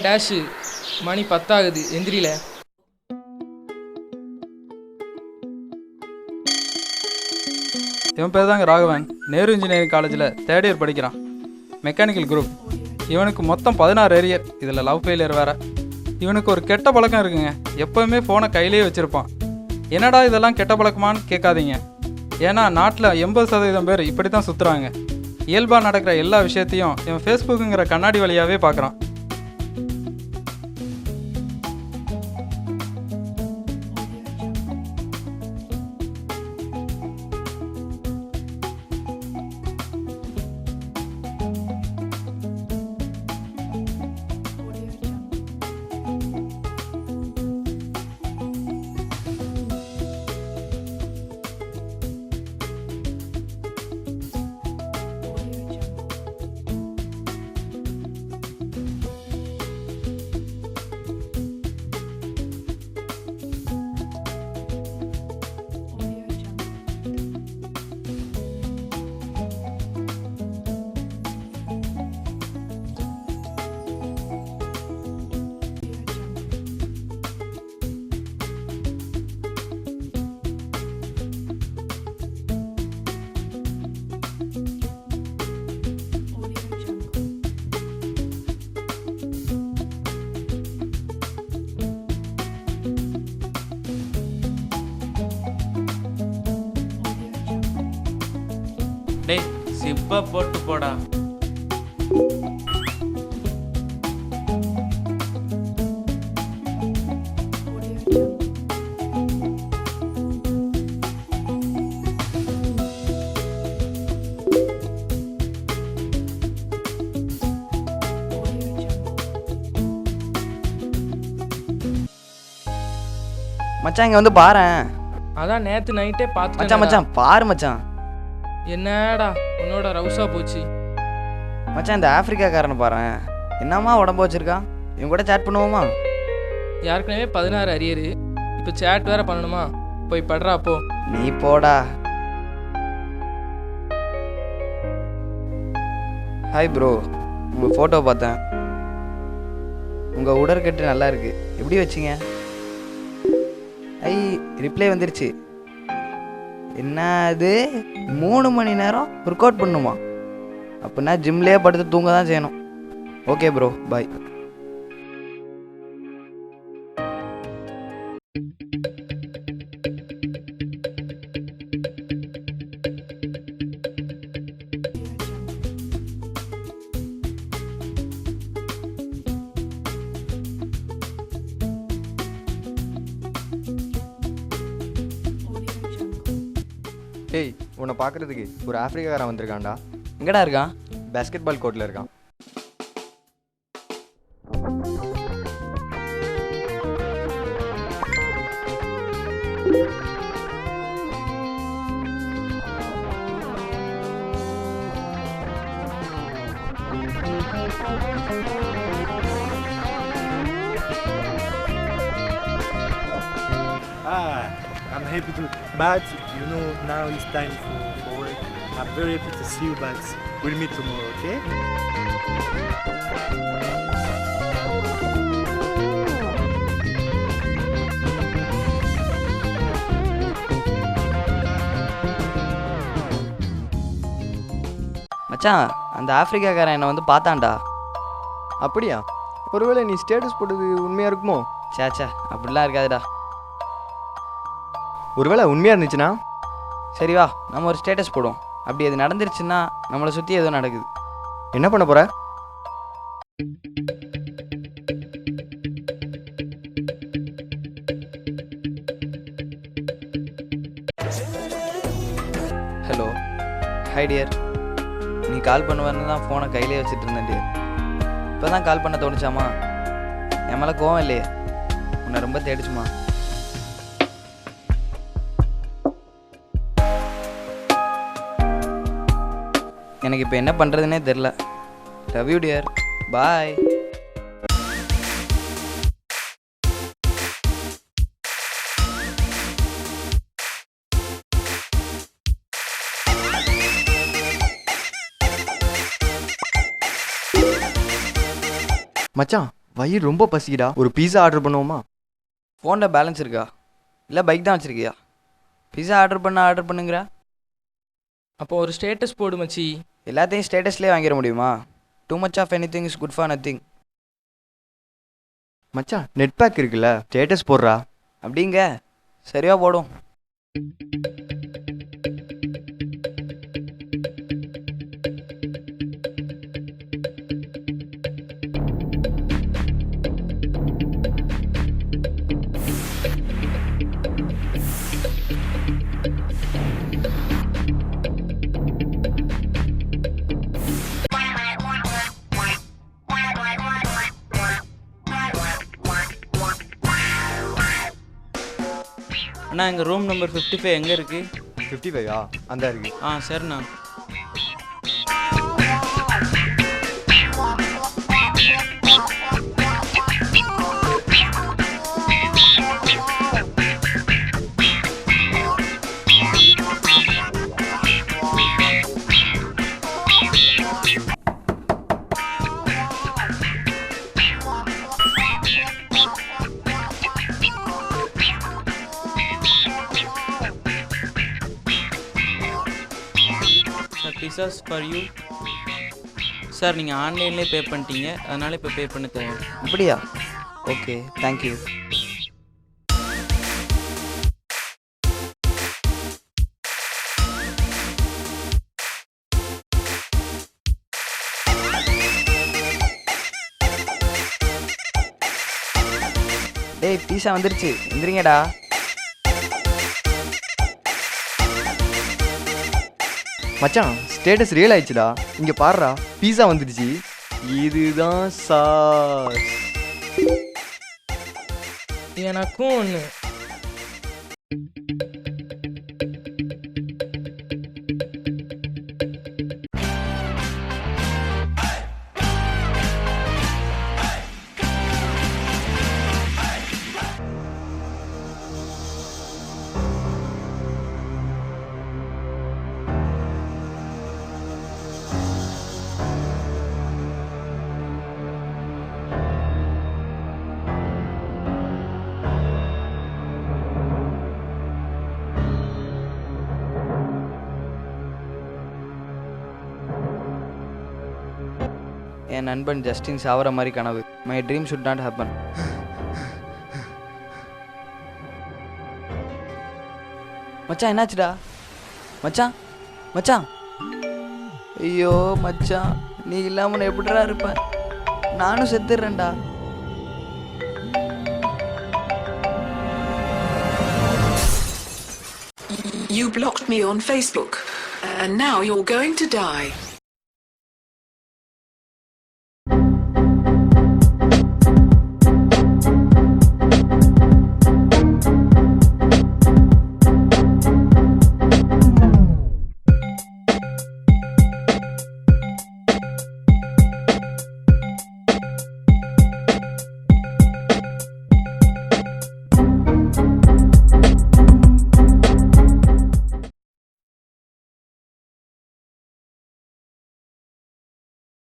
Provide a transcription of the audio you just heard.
Dash மணி 10 ஆகுது, எந்திரில. இவன் பேர் தாங்க ராகவன். நேரு இன்ஜினியரிங் காலேஜில் தேர்ட் இயர் படிக்கிறான், மெக்கானிக்கல் குரூப். இவனுக்கு மொத்தம் 16 ஏரியர், இதில் லவ் ஃபெயிலியர் வேறு. இவனுக்கு ஒரு கெட்ட பழக்கம் இருக்குங்க, எப்போவுமே ஃபோனை கையிலே வச்சுருப்பான். என்னடா இதெல்லாம் கெட்ட பழக்கமானு கேட்காதீங்க, ஏன்னா நாட்டில் 80% பேர் இப்படி தான் சுற்றுறாங்க. இயல்பாக நடக்கிற எல்லா விஷயத்தையும் இவன் ஃபேஸ்புக்குங்கிற கண்ணாடி வழியாகவே பார்க்குறான். டேய் சிப்பா போட்டு போடா. மச்சான் இங்க வந்து பாரேன். அதான் நேற்று நைட்டே மச்சான் பார்த்துட்டேன். மச்சான் பாரு மச்சான். என்னடா உன்னோட ரவுஸா போச்சு. மச்சான் இந்த ஆப்பிரிக்காக்காரனை பாரேன், என்னம்மா உடம்பு வச்சிருக்கான். இவன் கூட சேட் பண்ணுவோமா? யாருக்குனவே 16 அரியரு, இப்போ சேட் வேற பண்ணணுமா? போய் படுறா போ. நீ போடா. ஹாய் ப்ரோ, உங்கள் ஃபோட்டோ பார்த்தேன். உங்கள் உடற்கட்டு நல்லா இருக்கு, எப்படி வச்சிங்க? ஐ ரிப்ளை வந்துருச்சு. என்ன அது 3 மணி நேரம் ஒர்க் அவுட் பண்ணுமா? அப்படின்னா ஜிம்லேயே படுத்து தூங்க தான் செய்யணும். ஓகே ப்ரோ, பாய். டேய் உன்னை பார்க்குறதுக்கு ஒரு ஆஃப்ரிக்காரன் வந்திருக்கான்டா. எங்கடா இருக்கான்? பேஸ்கெட் பால் கோர்ட்டில் இருக்கான். I'm happy to, but you know now it's time for work. I'm very happy to see you, but we'll meet tomorrow, okay? மச்சான் அந்த ஆப்பிரிக்காக்காரன் என்னை வந்து பார்த்தான்டா. அப்படியா? ஒருவேளை நீ ஸ்டேட்டஸ் போட்டது உண்மையாக இருக்குமோ? சேச்சா அப்படிலாம் இருக்காதுடா. ஒருவேளை உண்மையாக இருந்துச்சுன்னா சரி வா, நம்ம ஒரு ஸ்டேட்டஸ் போடுவோம். அப்படி அது நடந்துருச்சுன்னா நம்மளை சுற்றி ஏதோ நடக்குது. என்ன பண்ண போகிற? Hello, high dear. நீ கால் பண்ணுவேன்னு தான் ஃபோனை கையிலே வச்சுட்டு இருந்தேன் டியர். இப்போ தான் கால் பண்ண தோணுச்சாமா? என் மேலே கோவம் இல்லையே, உன்னை ரொம்ப தேடிச்சுமா. எனக்கு இப்போ என்ன பண்ணுறதுனே தெரில. லவ் யூ டியர், பாய். மச்சான் வயிறு ரொம்ப பசிக்குடா, ஒரு பீஸா ஆர்டர் பண்ணுவோமா? ஃபோனில் பேலன்ஸ் இருக்கா? இல்லை பைக் தான் வச்சுருக்கியா? பிஸா ஆர்டர் பண்ணுங்கிற. அப்போ ஒரு ஸ்டேட்டஸ் போடு மச்சி. எல்லாத்தையும் ஸ்டேட்டஸ்லேயே வாங்கிட முடியுமா? Too much of anything is good for nothing. மச்சான் நெட் பேக் இருக்குல்ல, ஸ்டேட்டஸ் போடுறா. அப்படிங்க சரியா போடும். அண்ணா எங்கள் ரூம் நம்பர் 55 எங்கே இருக்குது? 55ஆ? அந்த இருக்கு. சரிண்ணா. பிசாஸ் ஃபார் யூ சார். நீங்கள் ஆன்லைன்லேயே பே பண்ணிட்டீங்க, அதனால் இப்போ பே பண்ண தேவை. அப்படியா? Okay, thank you. டேய் பீஸா வந்துருச்சு, எந்திரிங்கடா. மச்சான் ஸ்டேட்டஸ் ரியல் ஆயிடுச்சுடா, இங்கே பாடுறா, பீஸா வந்துடுச்சு. இதுதான் சாஸ். எனக்கும் ஒன்று. என் நண்பன் ஜஸ்டின் சாவர மாதிரி கனவு. My dream should not happen. மச்சான் என்னாச்சுடா? மச்சான் மச்சான் ஐயோ மச்சான், நீ இல்லாம நான் எப்படிடா இருப்பேன்? நானும் செத்துடுறேன்டா. You blocked me on Facebook, and now you're going to die.